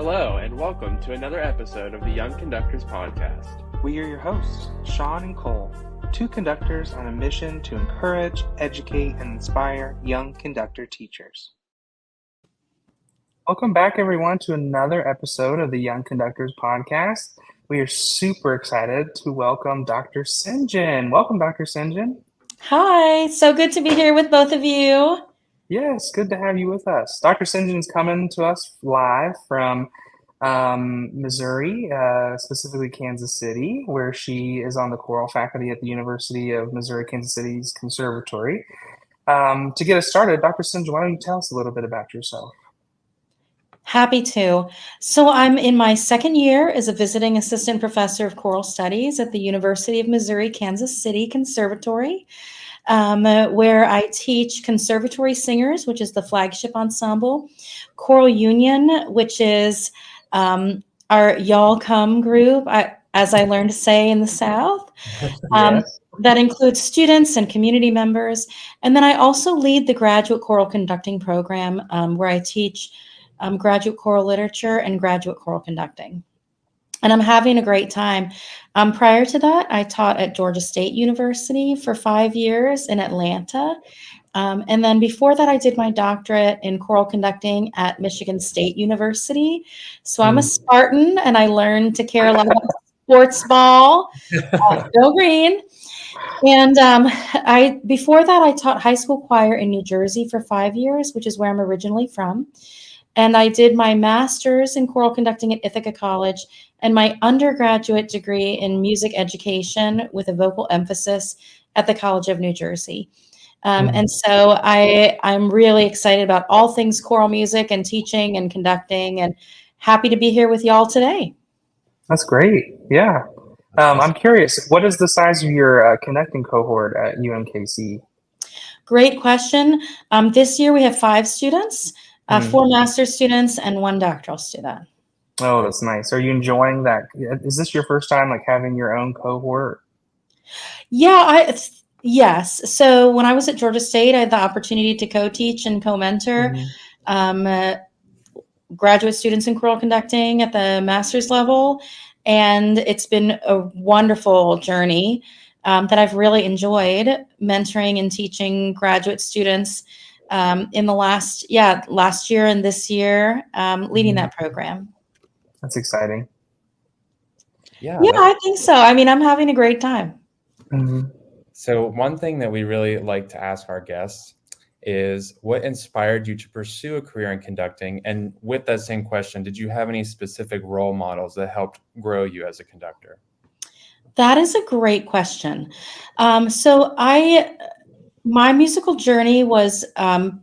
Hello, and welcome to another episode of the Young Conductors Podcast. We are your hosts, Sean and Cole, two conductors on a mission to encourage, educate, and inspire young conductor teachers. Welcome back, everyone, to another episode of the Young Conductors Podcast. We are super excited to welcome Dr. Sengin. Welcome, Dr. Sengin. Hi, so good to be here with both of you. Yes, good to have you with us. Dr. Sengin is coming to us live from Missouri, specifically Kansas City, where she is on the choral faculty at the University of Missouri, Kansas City's Conservatory. To get us started, Dr. Sengin, why don't you tell us a little bit about yourself? Happy to. So I'm in my second year as a visiting assistant professor of choral studies at the University of Missouri, Kansas City Conservatory, where I teach conservatory singers, which is the flagship ensemble, choral union, which is our Y'all Come group, as I learned to say in the South. Yes. That includes students and community members. And then I also lead the graduate choral conducting program, where I teach graduate choral literature and graduate choral conducting. And I'm having a great time. Prior to that, I taught at Georgia State University for 5 years in Atlanta. And then before that, I did my doctorate in choral conducting at Michigan State University. So I'm a Spartan, and I learned to care a lot about sports ball. Go green. And before that, I taught high school choir in New Jersey for 5 years, which is where I'm originally from. And I did my master's in choral conducting at Ithaca College and my undergraduate degree in music education with a vocal emphasis at the College of New Jersey. And so I'm really excited about all things choral music and teaching and conducting, and happy to be here with y'all today. That's great. Yeah. I'm curious, what is the size of your conducting cohort at UMKC? Great question. This year we have 5 students, 4 master's students and 1 doctoral student. Oh, that's nice. Are you enjoying that? Is this your first time having your own cohort? Yeah, yes. So when I was at Georgia State, I had the opportunity to co-teach and co-mentor graduate students in choral conducting at the master's level. And it's been a wonderful journey that I've really enjoyed mentoring and teaching graduate students in the last year and this year, leading that program. That's exciting. Yeah, I think so. I mean, I'm having a great time. So one thing that we really like to ask our guests is, what inspired you to pursue a career in conducting? And with that same question, did you have any specific role models that helped grow you as a conductor? That is a great question. So my musical journey was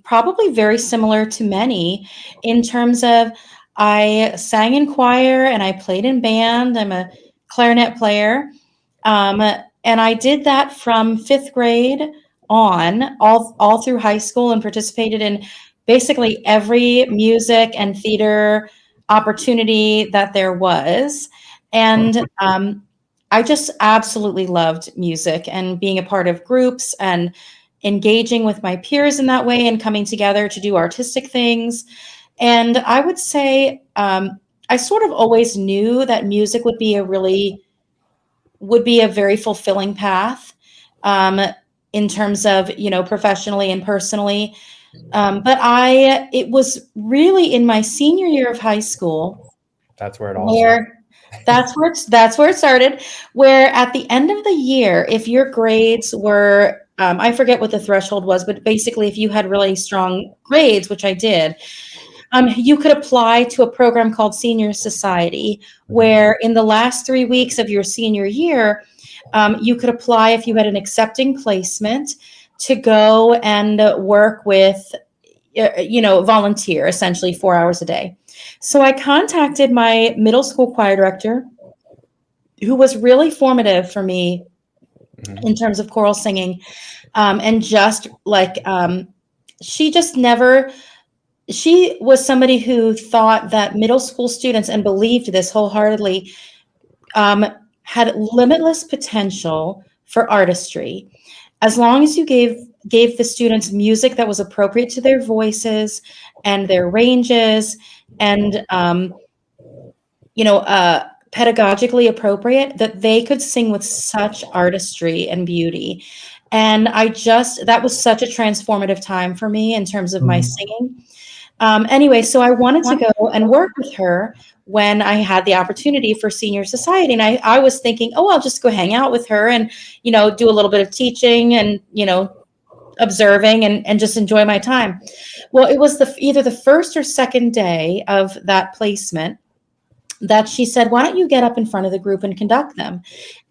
probably very similar to many in terms of I sang in choir and I played in band. I'm a clarinet player. And I did that from 5th grade on, all through high school, and participated in basically every music and theater opportunity that there was. And I just absolutely loved music and being a part of groups and engaging with my peers in that way and coming together to do artistic things. And I would say I sort of always knew that music would be a very fulfilling path in terms of, professionally and personally. But it was really in my senior year of high school. That's where it all started. That's where it started, where at the end of the year, if your grades were, I forget what the threshold was, but basically if you had really strong grades, which I did, you could apply to a program called Senior Society, where in the last 3 weeks of your senior year, you could apply if you had an accepting placement to go and work with, volunteer essentially 4 hours a day. So I contacted my middle school choir director, who was really formative for me in terms of choral singing. And just she was somebody who thought that middle school students, and believed this wholeheartedly, had limitless potential for artistry. As long as you gave the students music that was appropriate to their voices and their ranges, and pedagogically appropriate, that they could sing with such artistry and beauty. And that was such a transformative time for me in terms of my singing. Anyway, so I wanted to go and work with her when I had the opportunity for senior society. And I was thinking, oh, I'll just go hang out with her and, do a little bit of teaching and, observing and just enjoy my time. Well, it was either the first or second day of that placement that she said, why don't you get up in front of the group and conduct them?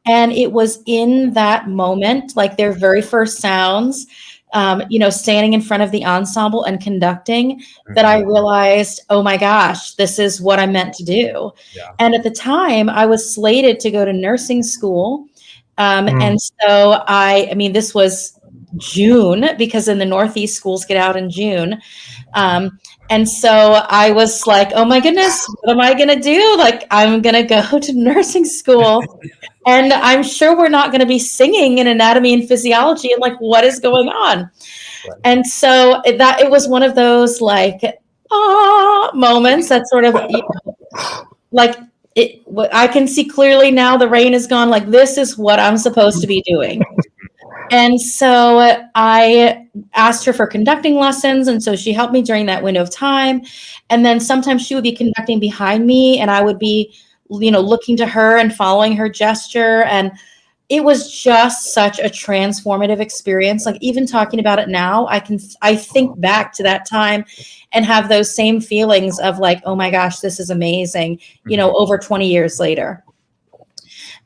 And it was in that moment, like their very first sounds, standing in front of the ensemble and conducting, that I realized, oh my gosh, this is what I meant to do. Yeah. And at the time I was slated to go to nursing school. And so this was June, because in the Northeast schools get out in June. And so I was like, oh my goodness, what am I going to do? Like, I'm going to go to nursing school and I'm sure we're not going to be singing in anatomy and physiology. And like, what is going on? Right. And so it was one of those like, moments that sort of, like I can see clearly now the rain is gone. Like, this is what I'm supposed to be doing. And so I asked her for conducting lessons. And so she helped me during that window of time. And then sometimes she would be conducting behind me and I would be, looking to her and following her gesture. And it was just such a transformative experience. Like, even talking about it now, I think back to that time and have those same feelings of like, oh my gosh, this is amazing, over 20 years later.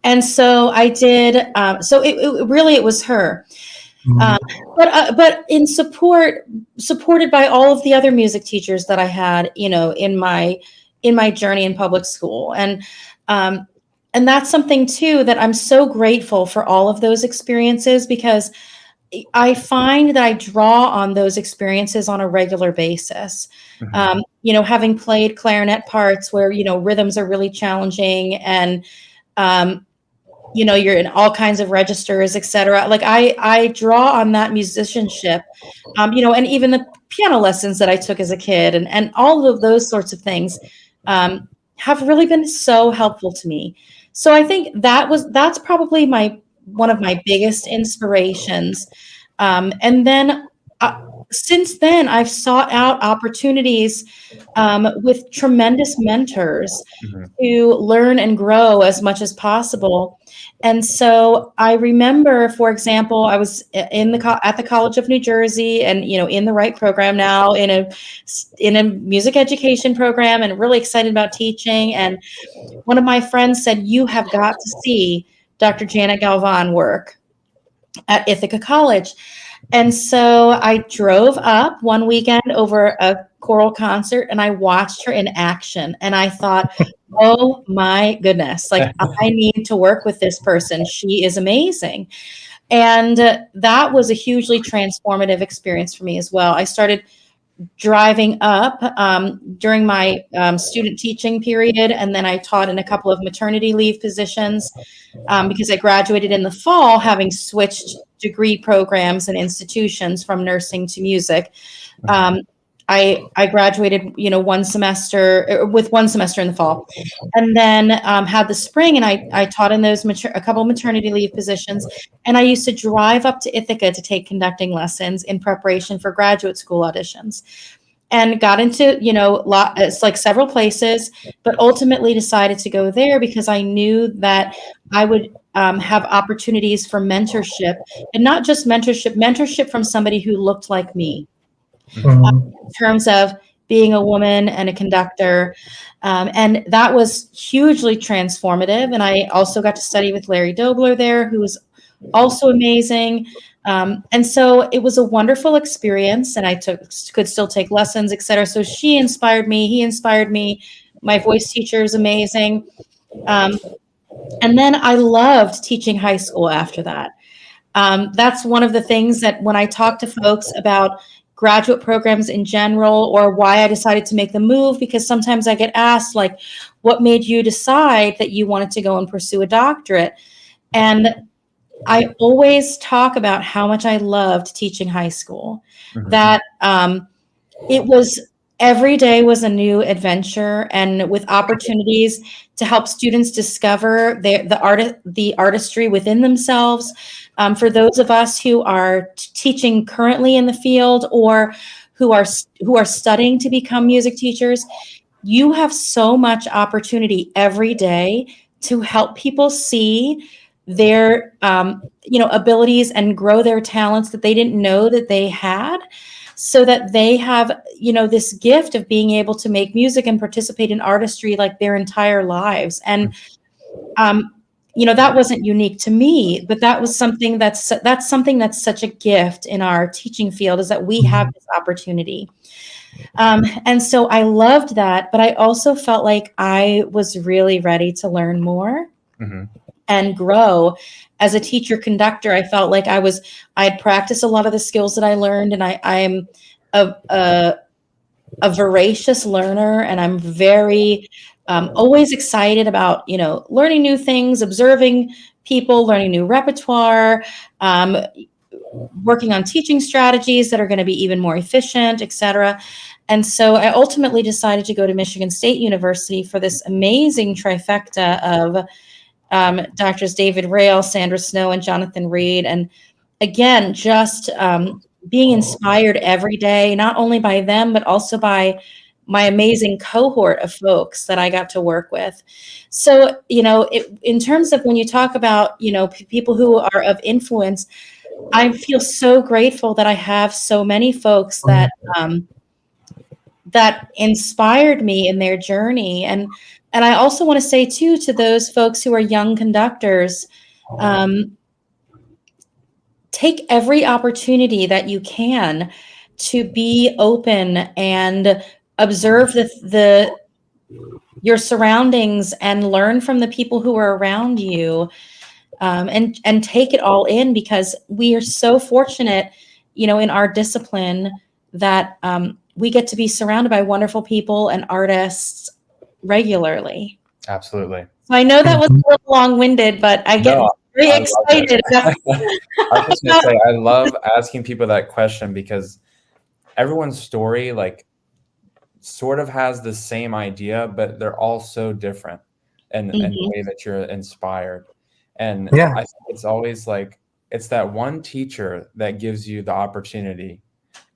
And so I did. So it was her, but in supported by all of the other music teachers that I had, in my journey in public school, and that's something too that I'm so grateful for, all of those experiences, because I find that I draw on those experiences on a regular basis. Having played clarinet parts where rhythms are really challenging and you're in all kinds of registers, etc. Like I draw on that musicianship, and even the piano lessons that I took as a kid and all of those sorts of things have really been so helpful to me. So I think that's probably one of my biggest inspirations. And then since then, I've sought out opportunities with tremendous mentors to learn and grow as much as possible. And so I remember, for example, I was at the College of New Jersey, and in the right program now, in a music education program, and really excited about teaching. And one of my friends said, "You have got to see Dr. Janet Galvan work at Ithaca College." And so I drove up one weekend over a choral concert and I watched her in action. And I thought, oh my goodness, like I need to work with this person. She is amazing. And that was a hugely transformative experience for me as well. I started driving up during my student teaching period. And then I taught in a couple of maternity leave positions because I graduated in the fall, having switched degree programs and institutions from nursing to music. I graduated, with 1 semester in the fall, and then had the spring, and I taught in those a couple of maternity leave positions. And I used to drive up to Ithaca to take conducting lessons in preparation for graduate school auditions, and got into, it's like several places, but ultimately decided to go there because I knew that I would have opportunities for mentorship, and not just mentorship from somebody who looked like me. In terms of being a woman and a conductor. And that was hugely transformative. And I also got to study with Larry Dobler there, who was also amazing. And so it was a wonderful experience, and I could still take lessons, etc. So she inspired me, he inspired me. My voice teacher is amazing. And then I loved teaching high school after that. That's one of the things that when I talk to folks about graduate programs in general, or why I decided to make the move, because sometimes I get asked, like, what made you decide that you wanted to go and pursue a doctorate? And I always talk about how much I loved teaching high school, that it was every day was a new adventure, and with opportunities to help students discover the artistry within themselves. For those of us who are teaching currently in the field, or who are studying to become music teachers, you have so much opportunity every day to help people see their abilities and grow their talents that they didn't know that they had, so that they have this gift of being able to make music and participate in artistry like their entire lives. And that wasn't unique to me, but that was something that's such a gift in our teaching field, is that we have this opportunity. And so I loved that, but I also felt like I was really ready to learn more and grow as a teacher conductor. I felt like I had practiced a lot of the skills that I learned, and I am a voracious learner, and I'm very always excited about learning new things, observing people, learning new repertoire, working on teaching strategies that are going to be even more efficient, etc. And so I ultimately decided to go to Michigan State University for this amazing trifecta of Drs. David Rail, Sandra Snow, and Jonathan Reed. And again, just being inspired every day, not only by them, but also by my amazing cohort of folks that I got to work with. So, in terms of when you talk about, people who are of influence, I feel so grateful that I have so many folks that that inspired me in their journey. And I also want to say too, to those folks who are young conductors, take every opportunity that you can to be open and observe your surroundings and learn from the people who are around you, and take it all in, because we are so fortunate, in our discipline, that we get to be surrounded by wonderful people and artists regularly. Absolutely. So I know that was a little long-winded, but I get very excited. I was just going to say, I love asking people that question, because everyone's story sort of has the same idea, but they're all so different in the way that you're inspired. And I think it's always it's that one teacher that gives you the opportunity,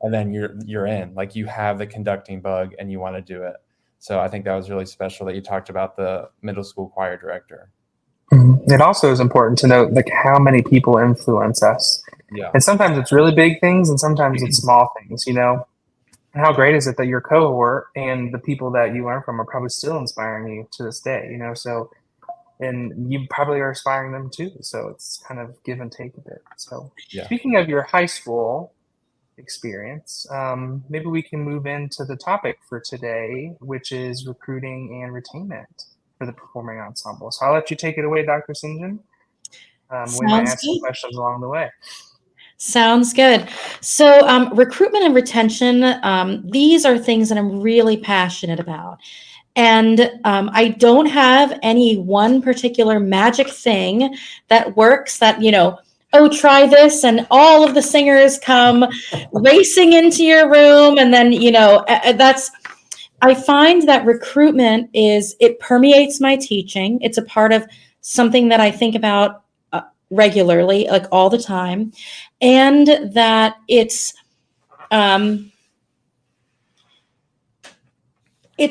and then you're in, you have the conducting bug and you want to do it. So I think that was really special that you talked about the middle school choir director. It also is important to note how many people influence us. Yeah. And sometimes it's really big things, and sometimes it's small things, How great is it that your cohort and the people that you learn from are probably still inspiring you to this day, So, and you probably are inspiring them too. So it's kind of give and take a bit. So Speaking of your high school experience, maybe we can move into the topic for today, which is recruiting and retainment for the performing ensemble. So I'll let you take it away, Dr. Sengin. We might ask some questions along the way. Sounds good. So recruitment and retention, these are things that I'm really passionate about. And I don't have any one particular magic thing that works that, try this, and all of the singers come racing into your room. And then, I find that recruitment it permeates my teaching. It's a part of something that I think about regularly, all the time. And that it's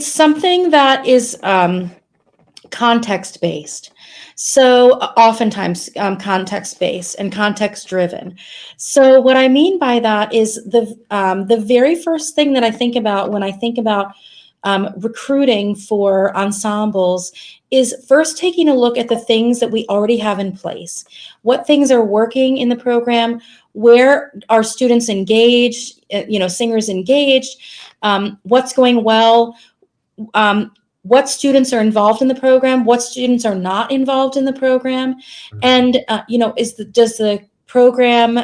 something that is context-based. So oftentimes context-based and context-driven. So what I mean by that is the very first thing that I think about when I think about recruiting for ensembles is first taking a look at the things that we already have in place. What things are working in the program? Where are students engaged? Singers engaged? What's going well? What students are involved in the program? What students are not involved in the program? And does the program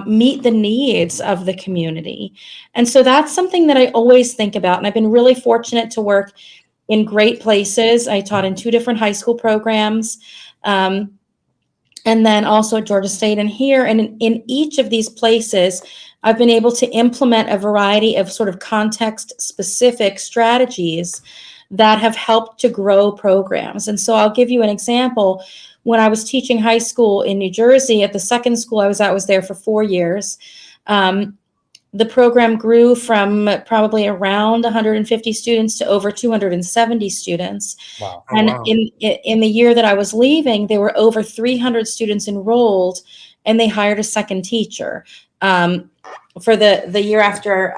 meet the needs of the community? And so that's something that I always think about. And I've been really fortunate to work in great places. I taught in 2 different high school programs. and then also at Georgia State and here. And in each of these places, I've been able to implement a variety of sort of context-specific strategies that have helped to grow programs. And so I'll give you an example. When I was teaching high school in New Jersey, at the second school I was there for 4 years. The program grew from probably around 150 students to over 270 students. Wow. Oh, And wow. in the year that I was leaving, there were over 300 students enrolled, and they hired a second teacher for the year after,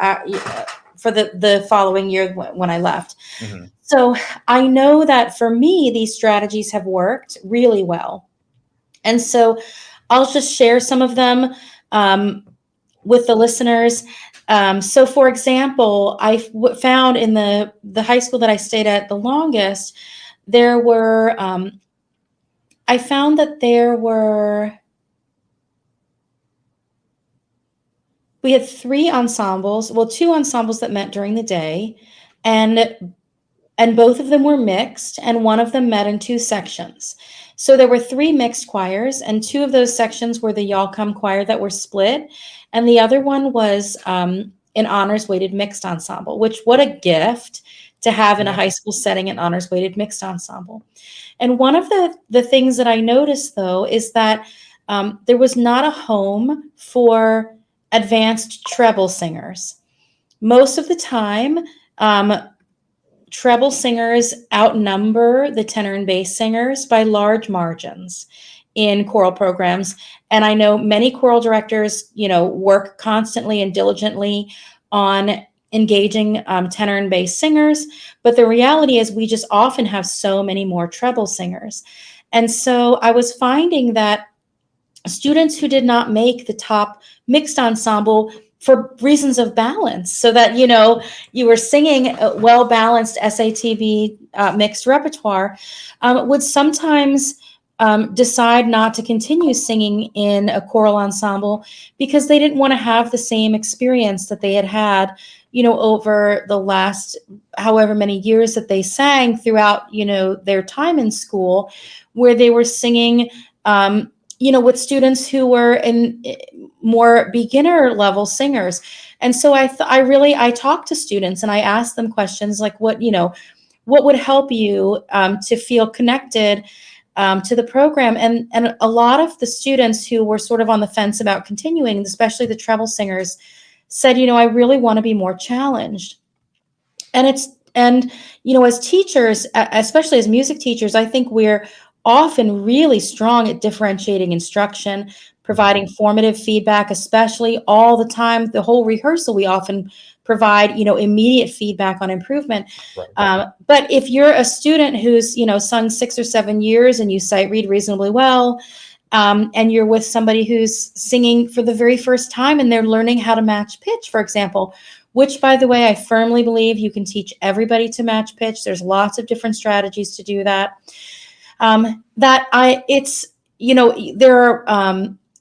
for the following year when I left. Mm-hmm. So I know that for me, these strategies have worked really well. And so I'll just share some of them with the listeners. So for example, I found in the high school that I stayed at the longest, there were, I found that we had 3 ensembles, well, 2 ensembles that met during the day, and both of them were mixed, and one of them met in 2 sections. So there were 3 mixed choirs, and 2 of those sections were the Y'all Come choir that were split, and the other one was an honors weighted mixed ensemble, which what a gift to have in a high school setting, an honors weighted mixed ensemble. And one of the things that I noticed, though, is that there was not a home for advanced treble singers. Most of the time, treble singers outnumber the tenor and bass singers by large margins in choral programs. And I know many choral directors, work constantly and diligently on engaging tenor and bass singers. But the reality is we just often have so many more treble singers. And so I was finding that students who did not make the top mixed ensemble for reasons of balance, so that, you were singing a well-balanced SATB mixed repertoire, would sometimes decide not to continue singing in a choral ensemble because they didn't want to have the same experience that they had, over the last however many years that they sang throughout, their time in school, where they were singing, with students who were in more beginner level singers. And so I talked to students and I asked them questions like, what would help you to feel connected to the program? And a lot of the students who were sort of on the fence about continuing, especially the treble singers, said, I really want to be more challenged. And as teachers, especially as music teachers, I think we're often really strong at differentiating instruction, providing formative feedback, especially all the time, the whole rehearsal. We often provide, immediate feedback on improvement. Right. But if you're a student who's, sung 6 or 7 years and you sight read reasonably well, and you're with somebody who's singing for the very first time and they're learning how to match pitch, for example, which, by the way, I firmly believe you can teach everybody to match pitch. There's lots of different strategies to do that.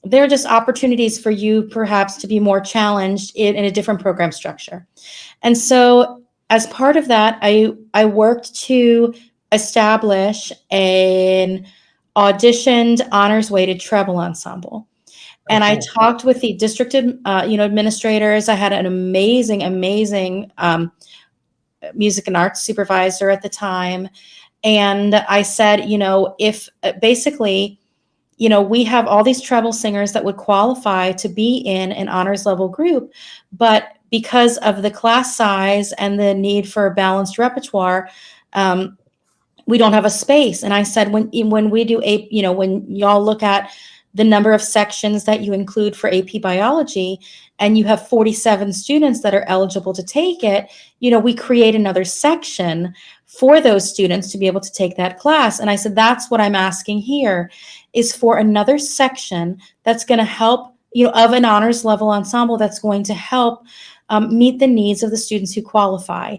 There are just opportunities for you perhaps to be more challenged in a different program structure. And so as part of that, I worked to establish an auditioned honors weighted treble ensemble. And I talked with the district, administrators. I had an amazing music and arts supervisor at the time. And I said, if basically, we have all these treble singers that would qualify to be in an honors level group, but because of the class size and the need for a balanced repertoire, we don't have a space. And I said, when we do when y'all look at the number of sections that you include for AP biology, and you have 47 students that are eligible to take it, we create another section for those students to be able to take that class. And I said, that's what I'm asking here, is for another section that's going to help, of an honors level ensemble that's going to help meet the needs of the students who qualify.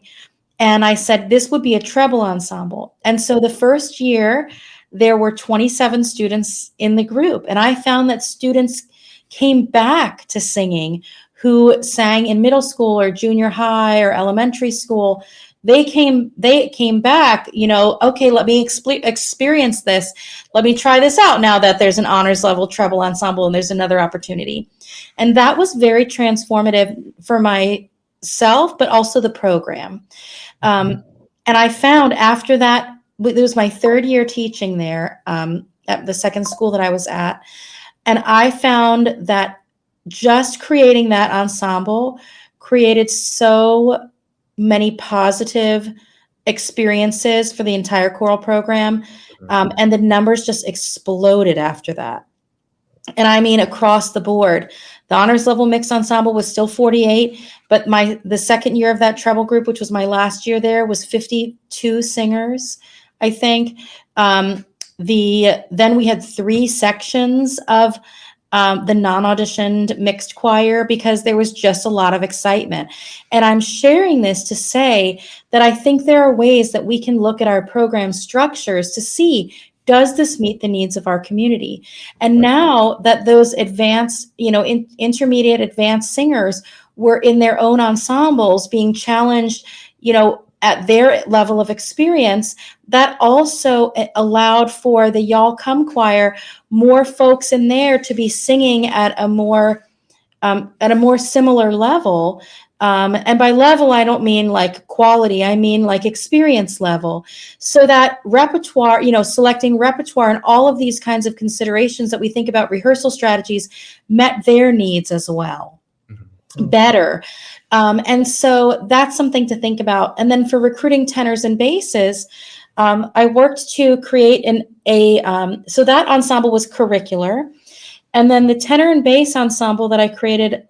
And I said, this would be a treble ensemble. And so the first year, there were 27 students in the group. And I found that students came back to singing who sang in middle school or junior high or elementary school, they came back, okay, let me experience this. Let me try this out now that there's an honors level treble ensemble and there's another opportunity. And that was very transformative for myself, but also the program. And I found after that, it was my third year teaching there at the second school that I was at. And I found that just creating that ensemble created so many positive experiences for the entire choral program. And the numbers just exploded after that. And I mean, across the board, the honors level mixed ensemble was still 48, but the second year of that treble group, which was my last year there, was 52 singers, I think. Then we had 3 sections of the non-auditioned mixed choir because there was just a lot of excitement. And I'm sharing this to say that I think there are ways that we can look at our program structures to see, does this meet the needs of our community? And now that those advanced, intermediate advanced singers were in their own ensembles being challenged, at their level of experience, that also allowed for the Y'all Come Choir, more folks in there to be singing at a more similar level. And by level, I don't mean like quality, I mean like experience level. So that repertoire, selecting repertoire and all of these kinds of considerations that we think about rehearsal strategies met their needs as well. Better. And so that's something to think about. And then for recruiting tenors and basses, I worked to create so that ensemble was curricular. And then the tenor and bass ensemble that I created,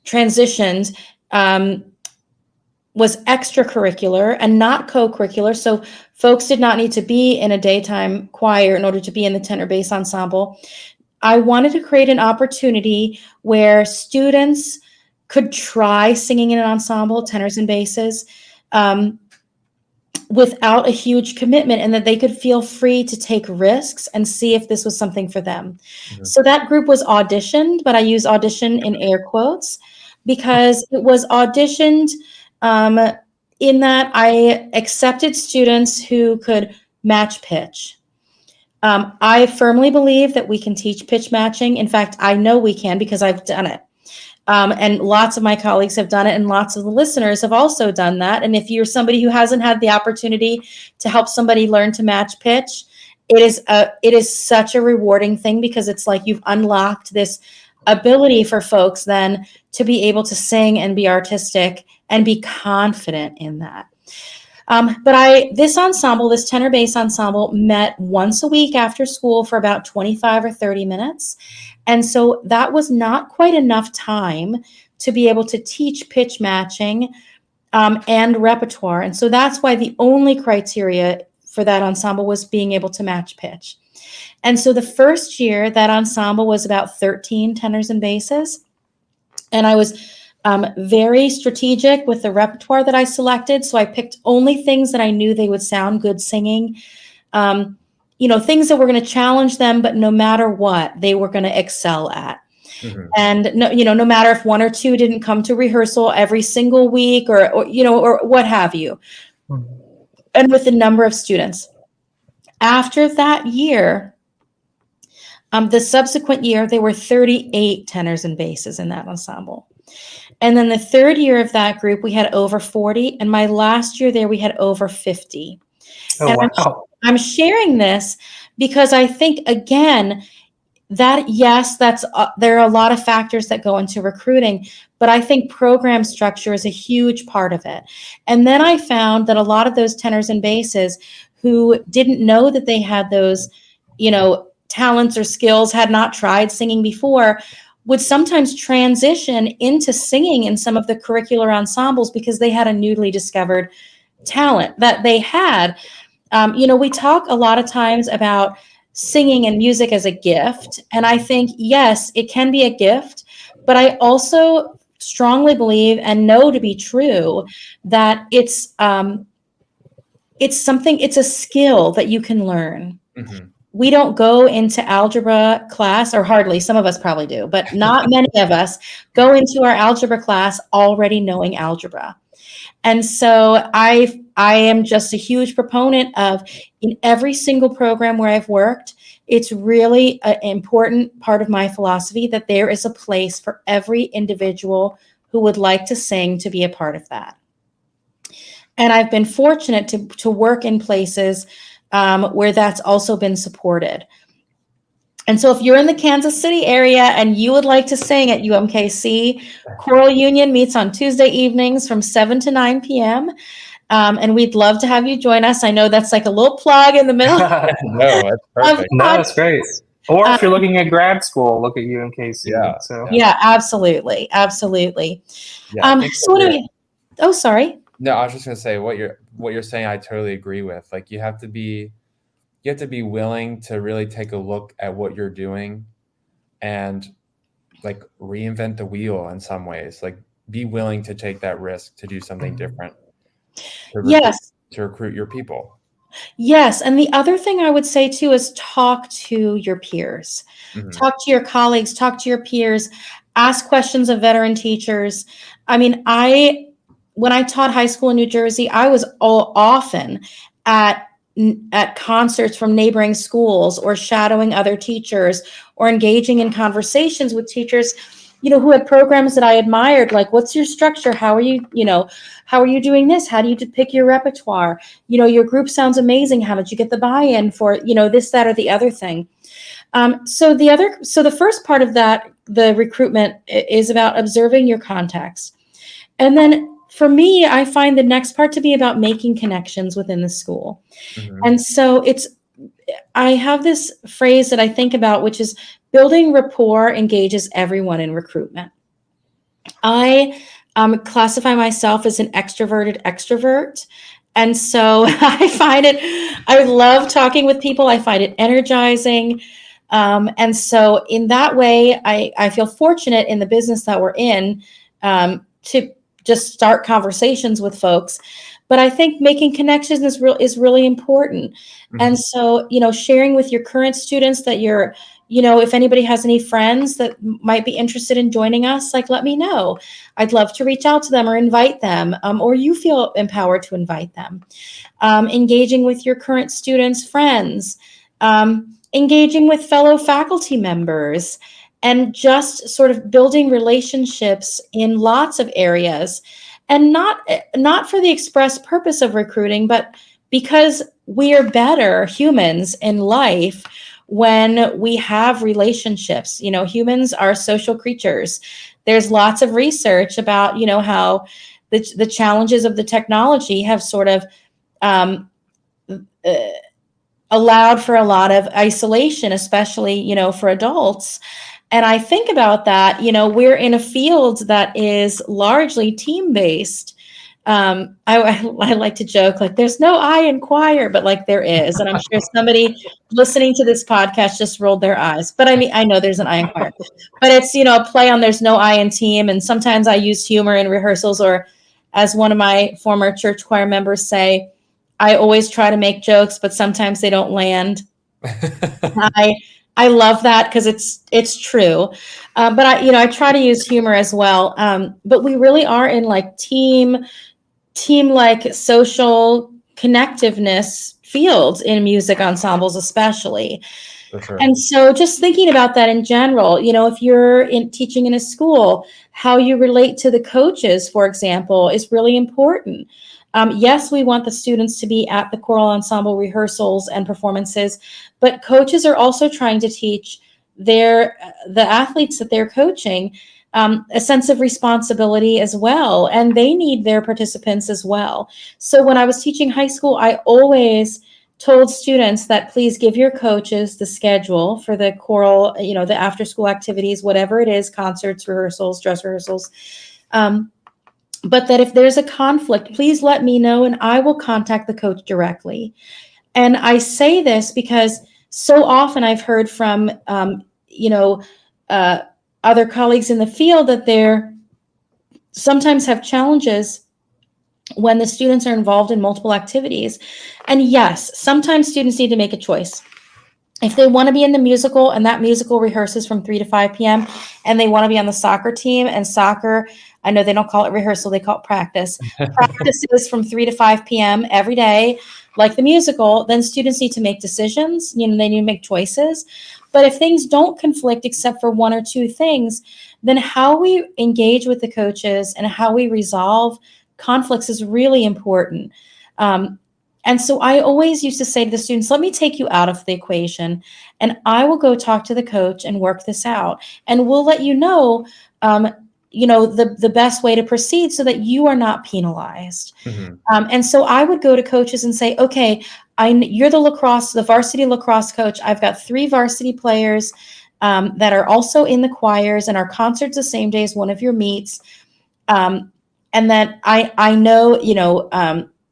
transitioned, was extracurricular and not co-curricular. So folks did not need to be in a daytime choir in order to be in the tenor bass ensemble. I wanted to create an opportunity where students could try singing in an ensemble, tenors and basses, without a huge commitment, and that they could feel free to take risks and see if this was something for them. So that group was auditioned, but I use audition in air quotes because it was auditioned in that I accepted students who could match pitch. I firmly believe that we can teach pitch matching. In fact, I know we can because I've done it. And lots of my colleagues have done it, and lots of the listeners have also done that. And if you're somebody who hasn't had the opportunity to help somebody learn to match pitch, it is such a rewarding thing because it's like you've unlocked this ability for folks then to be able to sing and be artistic and be confident in that. But this tenor bass ensemble met once a week after school for about 25 or 30 minutes. And so that was not quite enough time to be able to teach pitch matching and repertoire. And so that's why the only criteria for that ensemble was being able to match pitch. And so the first year, that ensemble was about 13 tenors and basses. And I was very strategic with the repertoire that I selected. So I picked only things that I knew they would sound good singing, things that were going to challenge them, but no matter what, they were going to excel at. And no matter if 1 or 2 didn't come to rehearsal every single week or what have you. And with the number of students. After that year, the subsequent year, there were 38 tenors and basses in that ensemble. And then the third year of that group, we had over 40. And my last year there, we had over 50. Oh, wow. I'm sharing this because I think, again, that, yes, there are a lot of factors that go into recruiting, but I think program structure is a huge part of it. And then I found that a lot of those tenors and basses who didn't know that they had those, talents or skills, had not tried singing before, would sometimes transition into singing in some of the curricular ensembles because they had a newly discovered talent that they had. We talk a lot of times about singing and music as a gift. And I think, yes, it can be a gift, but I also strongly believe and know to be true that it's a skill that you can learn. we don't go into algebra class, or hardly, some of us probably do, but not many of us go into our algebra class already knowing algebra. And so I am just a huge proponent of, in every single program where I've worked, it's really an important part of my philosophy that there is a place for every individual who would like to sing to be a part of that. And I've been fortunate to work in places where that's also been supported. And so if you're in the Kansas City area and you would like to sing at UMKC, Choral Union meets on Tuesday evenings from 7 to 9 p.m. And we'd love to have you join us. I know that's like a little plug in the middle. No, that's perfect. No, that's great. Or if you're looking at grad school, look at UMKC. Yeah, So Yeah, absolutely. Absolutely. Yeah, So what do we, oh, sorry. no, I was just gonna say what you're saying. I totally agree with. Like you have to be willing to really take a look at what you're doing, and like reinvent the wheel in some ways. Like be willing to take that risk to do something different. Yes. To recruit your people. Yes. And the other thing I would say too is talk to your peers, talk to your colleagues, talk to your peers, ask questions of veteran teachers. I mean, when I taught high school in New Jersey, I was often at concerts from neighboring schools, or shadowing other teachers, or engaging in conversations with teachers, who had programs that I admired. Like, what's your structure? How are you doing this? How do you pick your repertoire? Your group sounds amazing. How did you get the buy-in for, this, that, or the other thing? So the first part of that, the recruitment, is about observing your contacts. And then for me, I find the next part to be about making connections within the school. And so I have this phrase that I think about, which is building rapport engages everyone in recruitment. I classify myself as an extroverted extrovert. And so I love talking with people. I find it energizing. And so in that way, I feel fortunate in the business that we're in to just start conversations with folks. But I think making connections is really important. And so, sharing with your current students that if anybody has any friends that might be interested in joining us, like, let me know. I'd love to reach out to them or invite them, or you feel empowered to invite them. Engaging with your current students' friends, engaging with fellow faculty members, and just sort of building relationships in lots of areas, and not for the express purpose of recruiting, but because we are better humans in life when we have relationships. Humans are social creatures. There's lots of research about, how the challenges of the technology have sort of allowed for a lot of isolation, especially, for adults. And I think about that, we're in a field that is largely team-based. I like to joke, like, there's no I in choir, but like there is. And I'm sure somebody listening to this podcast just rolled their eyes. But I know there's an I in choir. But it's, a play on there's no I in team. And sometimes I use humor in rehearsals, or as one of my former church choir members say, I always try to make jokes, but sometimes they don't land. I love that because it's true. But I try to use humor as well. But we really are in like team like social connectiveness fields in music ensembles, especially. Sure. And so just thinking about that in general, if you're teaching in a school, how you relate to the coaches, for example, is really important. Yes, we want the students to be at the choral ensemble rehearsals and performances, but coaches are also trying to teach the athletes that they're coaching a sense of responsibility as well, and they need their participants as well. So when I was teaching high school, I always told students that please give your coaches the schedule for the choral, the after school activities, whatever it is, concerts, rehearsals, dress rehearsals. But that if there's a conflict, please let me know and I will contact the coach directly. And I say this because so often I've heard from, other colleagues in the field that they're sometimes have challenges when the students are involved in multiple activities. And yes, sometimes students need to make a choice. If they want to be in the musical and that musical rehearses from 3 to 5 p.m. and they want to be on the soccer team, and soccer, I know they don't call it rehearsal, they call it practice. Practice is from 3 to 5 p.m. every day, like the musical, then students need to make decisions. They need to make choices. But if things don't conflict except for one or two things, then how we engage with the coaches and how we resolve conflicts is really important. And so I always used to say to the students, let me take you out of the equation and I will go talk to the coach and work this out. And we'll let you know, the best way to proceed so that you are not penalized. And so I would go to coaches and say, okay, you're the varsity lacrosse coach. I've got 3 varsity players that are also in the choirs, and our concert's the same day as one of your meets. And that I know,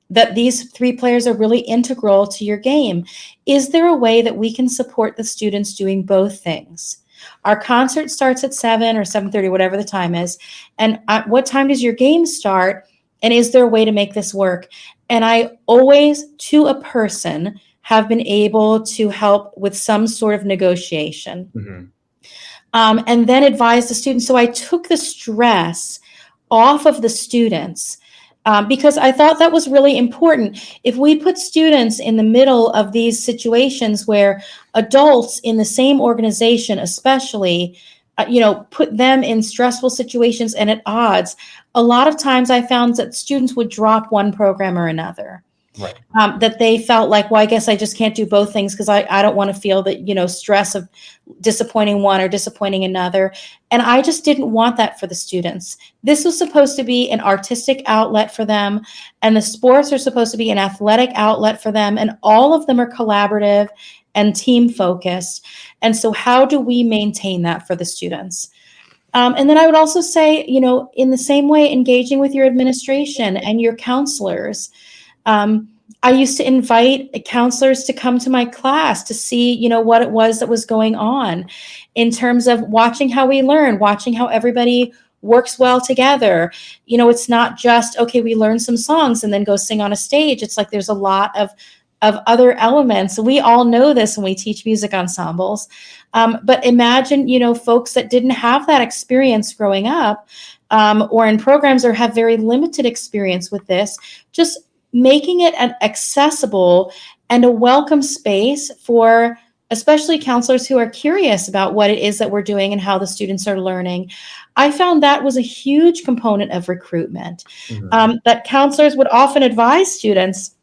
that these 3 players are really integral to your game. Is there a way that we can support the students doing both things? Our concert starts at 7 or 7:30, whatever the time is. And what time does your game start? And is there a way to make this work? And I always, to a person, have been able to help with some sort of negotiation. And then advise the students. So I took the stress off of the students. Because I thought that was really important. If we put students in the middle of these situations where adults in the same organization, especially, put them in stressful situations and at odds, a lot of times I found that students would drop one program or another. Right. That they felt like, well, I guess I just can't do both things because I don't want to feel that, stress of disappointing one or disappointing another. And I just didn't want that for the students. This was supposed to be an artistic outlet for them, and the sports are supposed to be an athletic outlet for them. And all of them are collaborative and team focused. And so how do we maintain that for the students? And then I would also say, in the same way, engaging with your administration and your counselors. I used to invite counselors to come to my class to see, what it was that was going on in terms of watching how we learn, watching how everybody works well together. It's not just, okay, we learn some songs and then go sing on a stage. It's like there's a lot of other elements. We all know this when we teach music ensembles. But imagine, folks that didn't have that experience growing up, or in programs, or have very limited experience with this, just making it an accessible and a welcome space for especially counselors who are curious about what it is that we're doing and how the students are learning. I found that was a huge component of recruitment. That counselors would often advise students,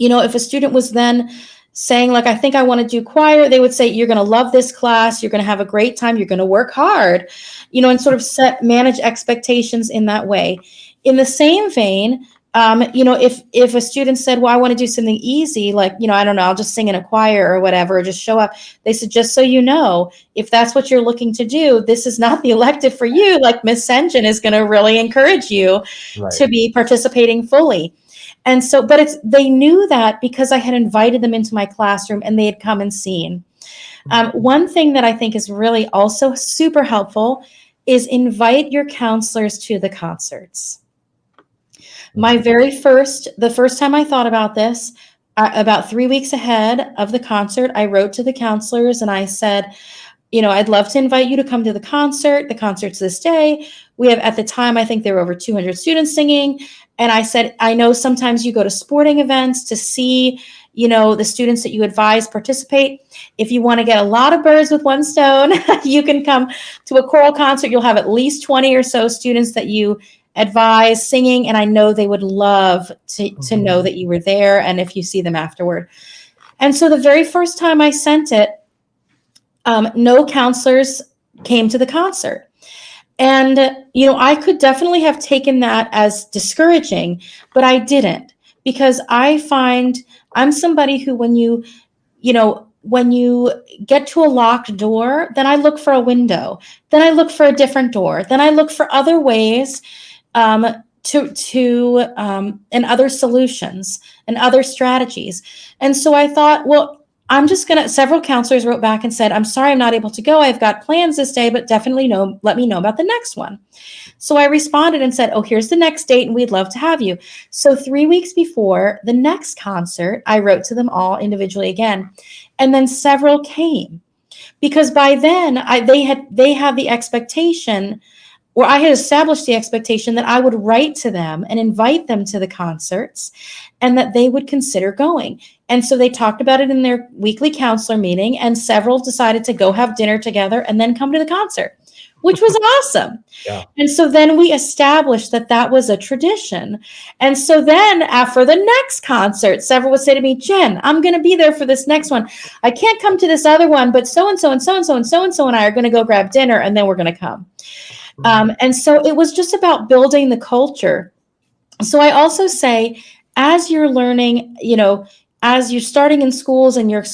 if a student was then saying, like, I think I want to do choir, they would say, you're going to love this class, you're going to have a great time, you're going to work hard, and sort of manage expectations in that way. In the same vein, if a student said, well, I want to do something easy, like, I don't know, I'll just sing in a choir or whatever, or just show up. They said, just so you know, if that's what you're looking to do, this is not the elective for you. Like, Miss Sengin is going to really encourage you to be participating fully. And so, but they knew that because I had invited them into my classroom and they had come and seen. One thing that I think is really also super helpful is invite your counselors to the concerts. The first time I thought about this, about 3 weeks ahead of the concert, I wrote to the counselors and I said, I'd love to invite you to come to the concert. The concert's this day. We have, at the time, I think there were over 200 students singing. And I said, I know sometimes you go to sporting events to see, the students that you advise participate. If you want to get a lot of birds with one stone, you can come to a choral concert. You'll have at least 20 or so students that you advise singing, and I know they would love to know that you were there and if you see them afterward. And so the very first time I sent it, no counselors came to the concert. And, I could definitely have taken that as discouraging, but I didn't, because I find I'm somebody who, when you get to a locked door, then I look for a window, then I look for a different door, then I look for other ways and other solutions and other strategies. And so I thought, well, several counselors wrote back and said, I'm sorry, I'm not able to go. I've got plans this day, but definitely let me know about the next one. So I responded and said, oh, here's the next date and we'd love to have you. So 3 weeks before the next concert, I wrote to them all individually again. And then several came, because by then they had the expectation, or I had established the expectation, that I would write to them and invite them to the concerts and that they would consider going. And so they talked about it in their weekly counselor meeting, and several decided to go have dinner together and then come to the concert, which was awesome. Yeah. And so then we established that that was a tradition. And so then after the next concert, several would say to me, Jen, I'm going to be there for this next one. I can't come to this other one, but so-and-so and so-and-so and so-and-so and I are going to go grab dinner, and then we're going to come. And so it was just about building the culture. So I also say, as you're learning, as you're starting in schools and you're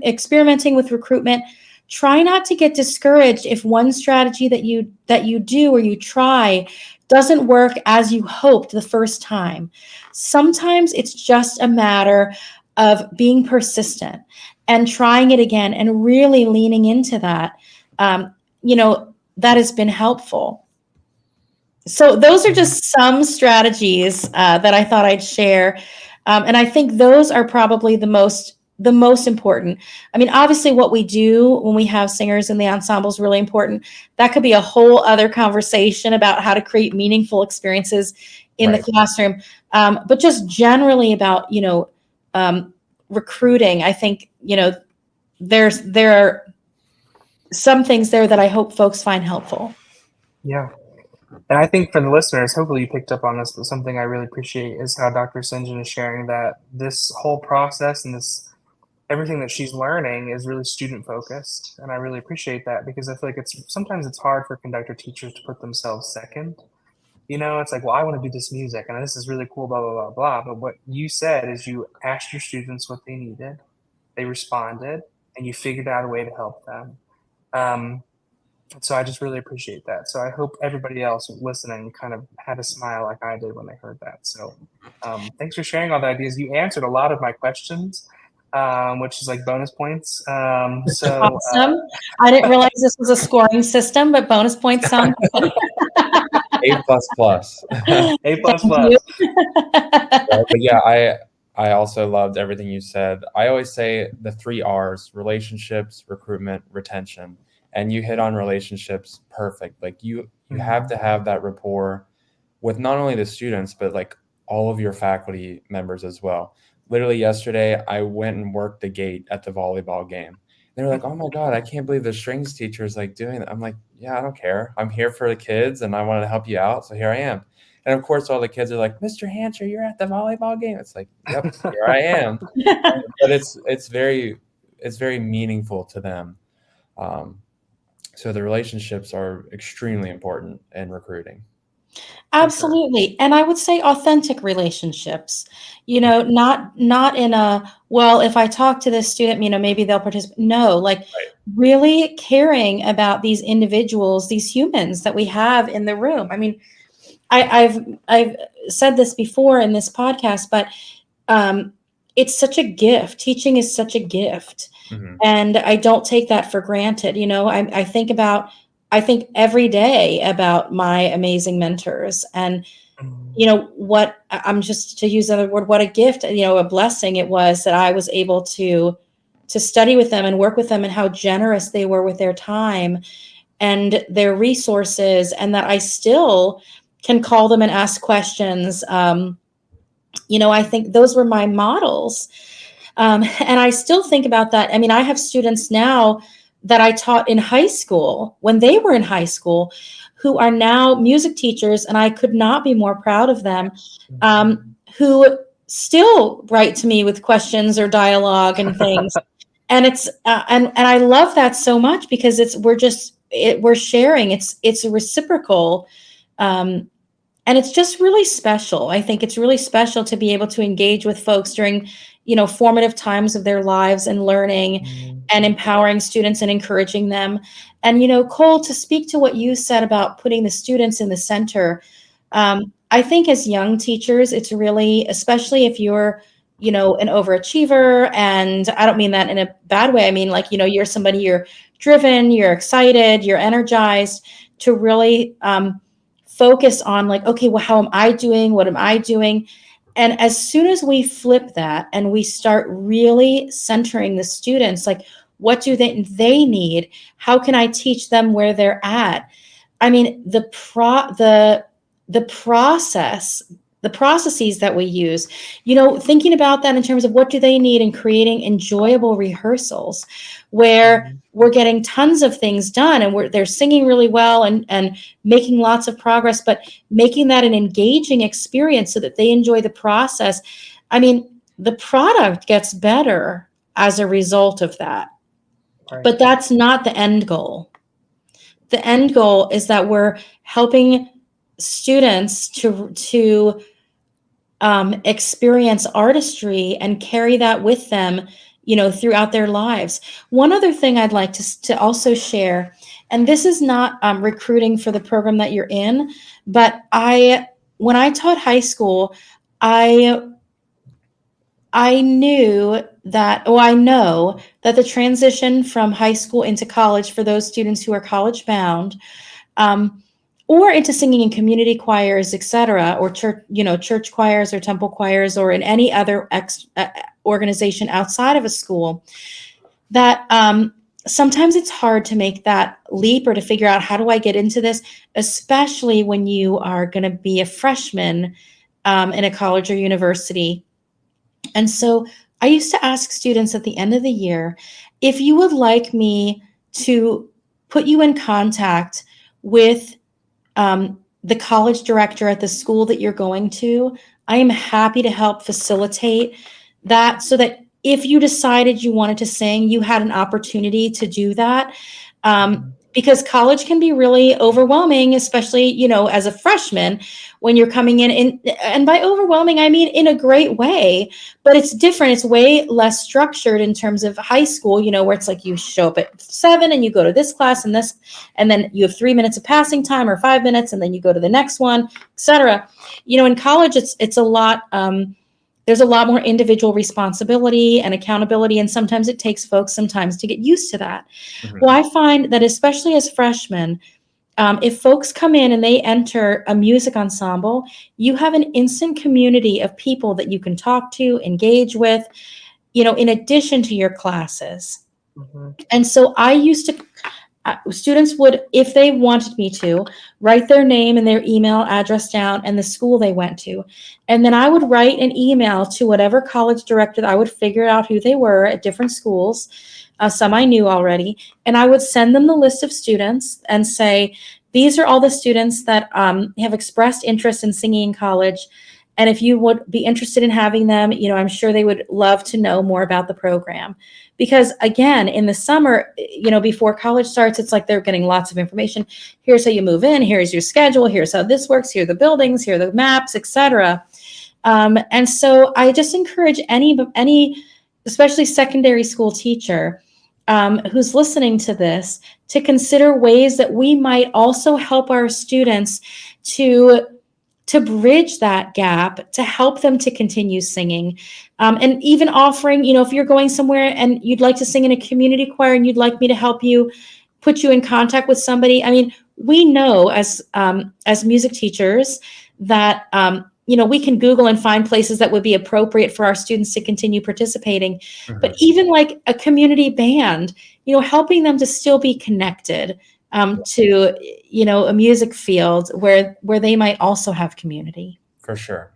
experimenting with recruitment, try not to get discouraged if one strategy that you do or you try doesn't work as you hoped the first time. Sometimes it's just a matter of being persistent and trying it again and really leaning into that. That has been helpful. So those are just some strategies that I thought I'd share. And I think those are probably the most important. I mean, obviously what we do when we have singers in the ensemble is really important. That could be a whole other conversation about how to create meaningful experiences in the classroom. But just generally about, recruiting, I think, there are some things there that I hope folks find helpful. Yeah. And I think for the listeners, hopefully you picked up on this, but something I really appreciate is how Dr. Sengin is sharing that this whole process and everything that she's learning is really student focused. And I really appreciate that, because I feel like sometimes it's hard for conductor teachers to put themselves second. It's like, well, I want to do this music and this is really cool, blah, blah, blah, blah. But what you said is you asked your students what they needed, they responded, and you figured out a way to help them. So I just really appreciate that. So I hope everybody else listening kind of had a smile like I did when they heard that. So thanks for sharing all the ideas. You answered a lot of my questions, which is like bonus points. So awesome. I didn't realize this was a scoring system, but bonus points sound good. A++. A++. But yeah, I also loved everything you said. I always say the 3 R's: relationships, recruitment, retention. And you hit on relationships perfect. Like you have to have that rapport with not only the students, but like all of your faculty members as well. Literally yesterday, I went and worked the gate at the volleyball game. They were like, oh my God, I can't believe the strings teacher is like doing that. I'm like, yeah, I don't care. I'm here for the kids and I wanted to help you out. So here I am. And of course, all the kids are like, Mr. Hancher, you're at the volleyball game. It's like, yep, here I am. But it's very meaningful to them. So the relationships are extremely important in recruiting. Absolutely. And I would say authentic relationships, not in a, well, if I talk to this student, maybe they'll participate. No, like really caring about these individuals, these humans that we have in the room. I mean, I've said this before in this podcast, but it's such a gift. Teaching is such a gift. Mm-hmm. And I don't take that for granted. I think every day about my amazing mentors and, to use another word, what a gift, a blessing it was that I was able to study with them and work with them, and how generous they were with their time and their resources, and that I still can call them and ask questions. I think those were my models. And I still think about that. I mean, I have students now that I taught in high school when they were in high school who are now music teachers, and I could not be more proud of them, who still write to me with questions or dialogue and things. And it's and I love that so much, because we're sharing. It's reciprocal. And it's just really special. I think it's really special to be able to engage with folks during, formative times of their lives and learning and empowering students and encouraging them. And, Cole, to speak to what you said about putting the students in the center, I think as young teachers, it's really, especially if you're, an overachiever, and I don't mean that in a bad way. I mean, like, you're somebody, you're driven, you're excited, you're energized, to really focus on like, okay, well, how am I doing? What am I doing? And as soon as we flip that and we start really centering the students, like, what do they need? How can I teach them where they're at? I mean, the processes that we use, thinking about that in terms of what do they need, and creating enjoyable rehearsals where we're getting tons of things done, and they're singing really well and making lots of progress, but making that an engaging experience so that they enjoy the process. I mean, the product gets better as a result of that. Right. But that's not the end goal. The end goal is that we're helping students to experience artistry and carry that with them, throughout their lives. One other thing I'd like to also share, and this is not recruiting for the program that you're in, but when I taught high school, I know that the transition from high school into college for those students who are college bound, or into singing in community choirs, etc., or church choirs or temple choirs, or in any other organization outside of a school, that sometimes it's hard to make that leap or to figure out, how do I get into this, especially when you are going to be a freshman in a college or university. And so I used to ask students at the end of the year, if you would like me to put you in contact with the college director at the school that you're going to, I am happy to help facilitate that, so that if you decided you wanted to sing, you had an opportunity to do that. Because college can be really overwhelming, especially, as a freshman, when you're coming in. And by overwhelming, I mean in a great way, but it's different. It's way less structured in terms of high school, where it's like you show up at 7 and you go to this class and this, and then you have 3 minutes of passing time or 5 minutes, and then you go to the next one, etc. In college, it's a lot. There's a lot more individual responsibility and accountability, and sometimes it takes folks sometimes to get used to that. Mhm. Well, I find that especially as freshmen, if folks come in and they enter a music ensemble, you have an instant community of people that you can talk to, engage with, in addition to your classes. And so I used to, students would, if they wanted me to, write their name and their email address down and the school they went to. And then I would write an email to whatever college director. I would figure out who they were at different schools. Some I knew already. And I would send them the list of students and say, these are all the students that have expressed interest in singing in college. And if you would be interested in having them, I'm sure they would love to know more about the program. Because again, in the summer, before college starts, it's like they're getting lots of information. Here's how you move in. Here's your schedule. Here's how this works. Here are the buildings. Here are the maps, etc. And so I just encourage any, especially secondary school teacher who's listening to this, to consider ways that we might also help our students to bridge that gap, to help them to continue singing. And even offering, if you're going somewhere and you'd like to sing in a community choir and you'd like me to help you, put you in contact with somebody. I mean, we know as music teachers that, we can Google and find places that would be appropriate for our students to continue participating. Mhm. But even like a community band, helping them to still be connected to, a music field where they might also have community. For sure.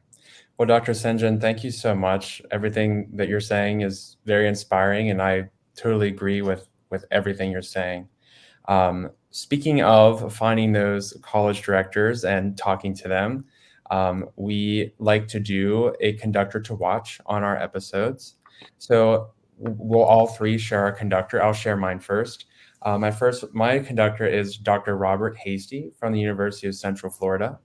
Well, Dr. Sengin, thank you so much. Everything that you're saying is very inspiring, and I totally agree with everything you're saying. Speaking of finding those college directors and talking to them, we like to do a conductor to watch on our episodes. So we'll all three share our conductor. I'll share mine first. My conductor is Dr. Robert Hasty from the University of Central Florida.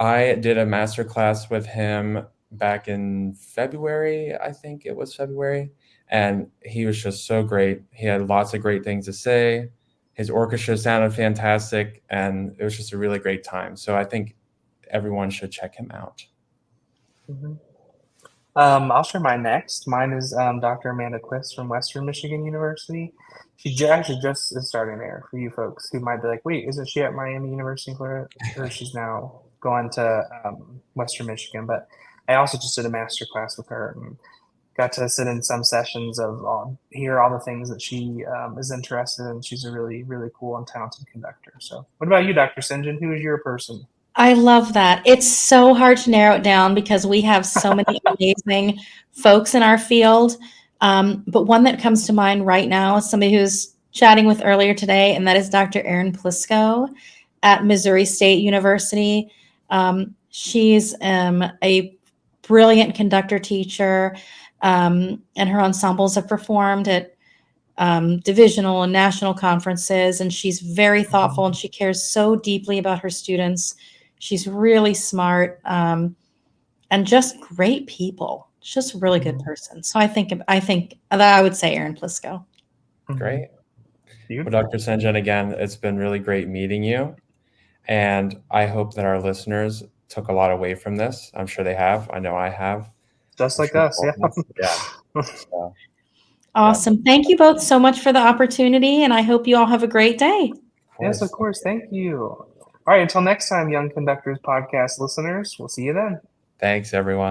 I did a master class with him back in February, I think it was February, and he was just so great. He had lots of great things to say. His orchestra sounded fantastic, and it was just a really great time. So I think everyone should check him out. I'll share mine next. Mine is Dr. Amanda Quist from Western Michigan University. She actually just is starting there, for you folks who might be like, wait, isn't she at Miami University, Florida? Or she's now going to Western Michigan. But I also just did a master class with her and got to sit in some sessions of hear all the things that she is interested in. She's a really, really cool and talented conductor. So what about you, Dr. Sengin? Who is your person? I love that. It's so hard to narrow it down because we have so many amazing folks in our field. But one that comes to mind right now is somebody who's chatting with earlier today, and that is Dr. Erin Plisko at Missouri State University. She's a brilliant conductor teacher, and her ensembles have performed at divisional and national conferences, and she's very thoughtful and she cares so deeply about her students. She's really smart and just great people. She's just a really good person. So I think that I would say Erin Plisko. Great. Beautiful. Well, Dr. Sengin, again, it's been really great meeting you. And I hope that our listeners took a lot away from this. I'm sure they have. I know I have. Just like us, yeah. Yeah. So, awesome. Thank you both so much for the opportunity, and I hope you all have a great day. Yes, of course. Thank you. All right, until next time, Young Conductors Podcast listeners, we'll see you then. Thanks, everyone.